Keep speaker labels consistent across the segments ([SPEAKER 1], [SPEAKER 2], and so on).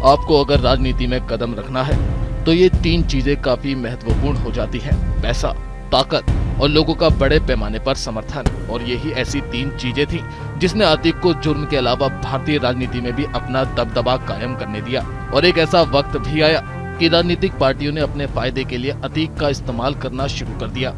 [SPEAKER 1] आपको अगर राजनीति में कदम रखना है तो ये 3 चीजें काफी महत्वपूर्ण हो जाती हैं। पैसा, ताकत और लोगों का बड़े पैमाने पर समर्थन। और यही ऐसी 3 चीजें थी जिसने अतीक को जुर्म के अलावा भारतीय राजनीति में भी अपना दबदबा कायम करने दिया। और एक ऐसा वक्त भी आया कि राजनीतिक पार्टियों ने अपने फायदे के लिए अतीक का इस्तेमाल करना शुरू कर दिया।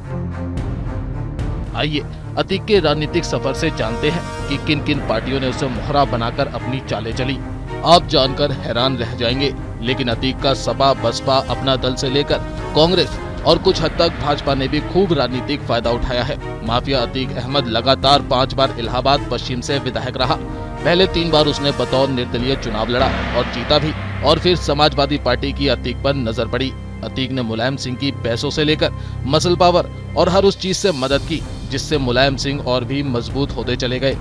[SPEAKER 1] आइए अतीक के राजनीतिक सफर से जानते हैं कि किन किन पार्टियों ने उसे मोहरा बनाकर अपनी चालें चली। आप जानकर हैरान रह जाएंगे, लेकिन अतीक का सपा, बसपा, अपना दल से लेकर कांग्रेस और कुछ हद तक भाजपा ने भी खूब राजनीतिक फायदा उठाया है। माफिया अतीक अहमद लगातार 5 बार इलाहाबाद पश्चिम से विधायक रहा। पहले 3 बार उसने बतौर निर्दलीय चुनाव लड़ा और जीता भी। और फिर समाजवादी पार्टी की अतीक पर नजर पड़ी। अतीक ने मुलायम सिंह की पैसों से लेकर मसल पावर और हर उस चीज से मदद की जिससे मुलायम सिंह और भी मजबूत होते चले गए।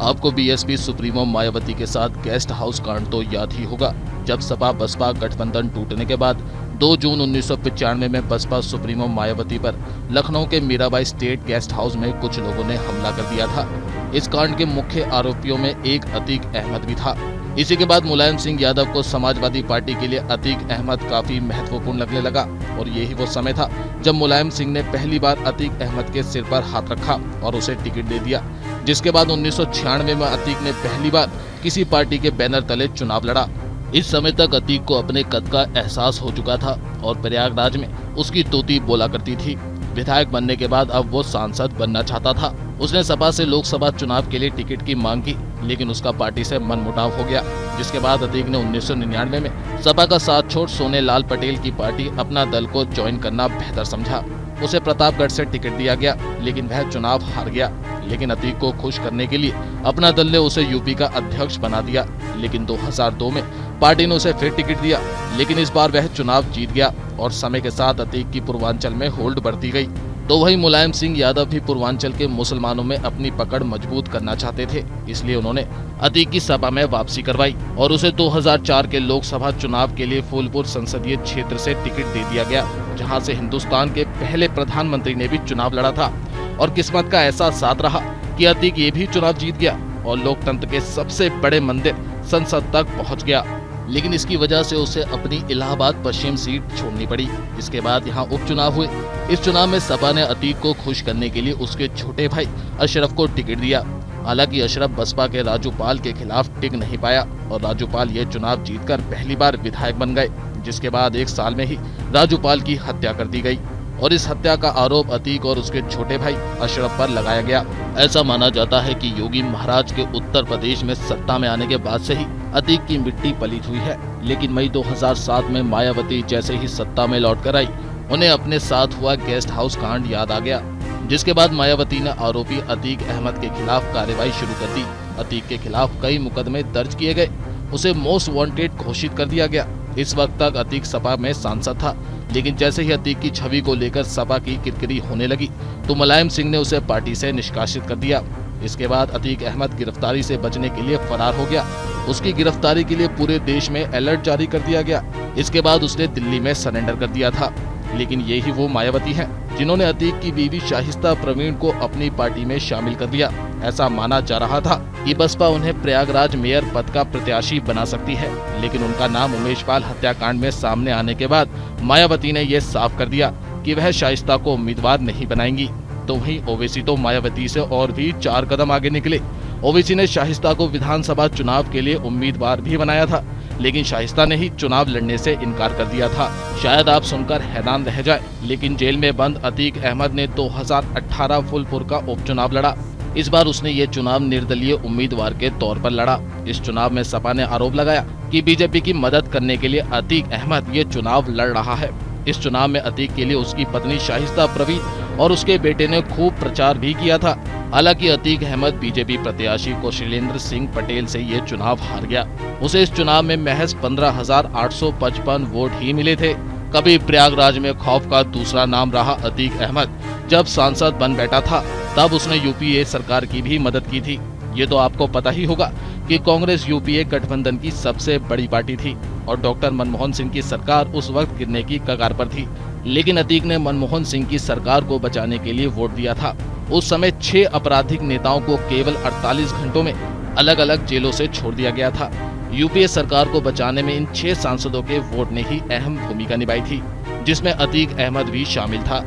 [SPEAKER 1] आपको बीएसपी सुप्रीमो मायावती के साथ गेस्ट हाउस कांड तो याद ही होगा, जब सपा बसपा गठबंधन टूटने के बाद 2 जून 1995 में बसपा सुप्रीमो मायावती पर लखनऊ के मीराबाई स्टेट गेस्ट हाउस में कुछ लोगों ने हमला कर दिया था। इस कांड के मुख्य आरोपियों में एक अतीक अहमद भी था। इसी के बाद मुलायम सिंह यादव को समाजवादी पार्टी के लिए अतीक अहमद काफी महत्वपूर्ण लगने लगा। और यही वो समय था जब मुलायम सिंह ने पहली बार अतीक अहमद के सिर पर हाथ रखा और उसे टिकट दे दिया। जिसके बाद 1996 में अतीक ने पहली बार किसी पार्टी के बैनर तले चुनाव लड़ा। इस समय तक अतीक को अपने कद का एहसास हो चुका था और प्रयागराज में उसकी तोती बोला करती थी। विधायक बनने के बाद अब वो सांसद बनना चाहता था। उसने सपा से लोकसभा चुनाव के लिए टिकट की मांग की, लेकिन उसका पार्टी से मनमुटाव हो गया। जिसके बाद अतीक ने 1999 में सपा का साथ छोड़ सोने लाल पटेल की पार्टी अपना दल को ज्वाइन करना बेहतर समझा। उसे प्रतापगढ़ से टिकट दिया गया, लेकिन वह चुनाव हार गया। लेकिन अतीक को खुश करने के लिए अपना दल ने उसे यूपी का अध्यक्ष बना दिया। लेकिन 2002 में पार्टी ने उसे फिर टिकट दिया, लेकिन इस बार वह चुनाव जीत गया और समय के साथ अतीक की पूर्वांचल में होल्ड बढ़ती गई। तो वही मुलायम सिंह यादव भी पूर्वांचल के मुसलमानों में अपनी पकड़ मजबूत करना चाहते थे, इसलिए उन्होंने अतीक की सपा में वापसी करवाई और उसे 2004 के लोकसभा चुनाव के लिए फूलपुर संसदीय क्षेत्र से टिकट दे दिया गया, जहां से हिंदुस्तान के पहले प्रधानमंत्री ने भी चुनाव लड़ा था। और किस्मत का ऐसा साथ रहा कि अतीक ये भी चुनाव जीत गया और लोकतंत्र के सबसे बड़े मंदिर संसद तक पहुँच गया। लेकिन इसकी वजह से उसे अपनी इलाहाबाद पश्चिम सीट छोड़नी पड़ी। इसके बाद यहाँ उपचुनाव हुए। इस चुनाव में सपा ने अतीक को खुश करने के लिए उसके छोटे भाई अशरफ को टिकट दिया। हालांकि अशरफ बसपा के राजूपाल के खिलाफ टिक नहीं पाया और राजूपाल ये चुनाव जीतकर पहली बार विधायक बन गए। जिसके बाद 1 साल में ही राजूपाल की हत्या कर दी गई और इस हत्या का आरोप अतीक और उसके छोटे भाई अशरफ पर लगाया गया। ऐसा माना जाता है कि योगी महाराज के उत्तर प्रदेश में सत्ता में आने के बाद से ही अतीक की मिट्टी पलीत हुई है। लेकिन मई 2007 में मायावती जैसे ही सत्ता में लौटकर आई, उन्हें अपने साथ हुआ गेस्ट हाउस कांड याद आ गया। जिसके बाद मायावती ने आरोपी अतीक अहमद के खिलाफ कार्रवाई शुरू कर दी। अतीक के खिलाफ कई मुकदमे दर्ज किए गए, उसे मोस्ट वांटेड घोषित कर दिया गया। इस वक्त तक अतीक सपा में सांसद था, लेकिन जैसे ही अतीक की छवि को लेकर सपा की किरकिरी होने लगी तो मुलायम सिंह ने उसे पार्टी से निष्कासित कर दिया। इसके बाद अतीक अहमद गिरफ्तारी से बचने के लिए फरार हो गया। उसकी गिरफ्तारी के लिए पूरे देश में अलर्ट जारी कर दिया गया। इसके बाद उसने दिल्ली में सरेंडर कर दिया था। लेकिन यही वो मायावती हैं जिन्होंने अतीक की बीवी शाहिस्ता प्रवीण को अपनी पार्टी में शामिल कर दिया। ऐसा माना जा रहा था कि बसपा उन्हें प्रयागराज मेयर पद का प्रत्याशी बना सकती है, लेकिन उनका नाम उमेशपाल हत्याकांड में सामने आने के बाद मायावती ने यह साफ कर दिया कि वह शाइस्ता को उम्मीदवार नहीं बनाएंगी। तो वहीं ओवैसी तो मायावती से और भी 4 कदम आगे निकले। ओवैसी ने शाइस्ता को विधानसभा चुनाव के लिए उम्मीदवार भी बनाया था, लेकिन शाइस्ता ने ही चुनाव लड़ने से इनकार कर दिया था। शायद आप सुनकर हैरान रह जाए, लेकिन जेल में बंद अतीक अहमद ने 2018 फूलपुर का उपचुनाव लड़ा। इस बार उसने ये चुनाव निर्दलीय उम्मीदवार के तौर पर लड़ा। इस चुनाव में सपा ने आरोप लगाया कि बीजेपी की मदद करने के लिए अतीक अहमद ये चुनाव लड़ रहा है। इस चुनाव में अतीक के लिए उसकी पत्नी शाहिस्ता प्रवीण और उसके बेटे ने खूब प्रचार भी किया था। हालांकि अतीक अहमद बीजेपी प्रत्याशी कौशलेंद्र सिंह पटेल से ये चुनाव हार गया। उसे इस चुनाव में महज 15,855 वोट ही मिले थे। कभी प्रयागराज में खौफ का दूसरा नाम रहा अतीक अहमद। जब सांसद बन बैठा था तब उसने यूपीए सरकार की भी मदद की थी। ये तो आपको पता ही होगा कि कांग्रेस यूपीए गठबंधन की सबसे बड़ी पार्टी थी और डॉक्टर मनमोहन सिंह की सरकार उस वक्त गिरने की कगार पर थी। लेकिन अतीक ने मनमोहन सिंह की सरकार को बचाने के लिए वोट दिया था। उस समय 6 आपराधिक नेताओं को केवल 48 घंटों में अलग अलग जेलों से छोड़ दिया गया था। यूपीए सरकार को बचाने में इन 6 सांसदों के वोट ने ही अहम भूमिका निभाई थी, जिसमें अतीक अहमद भी शामिल था।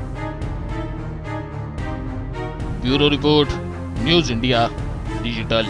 [SPEAKER 1] Bureau report, news India digital.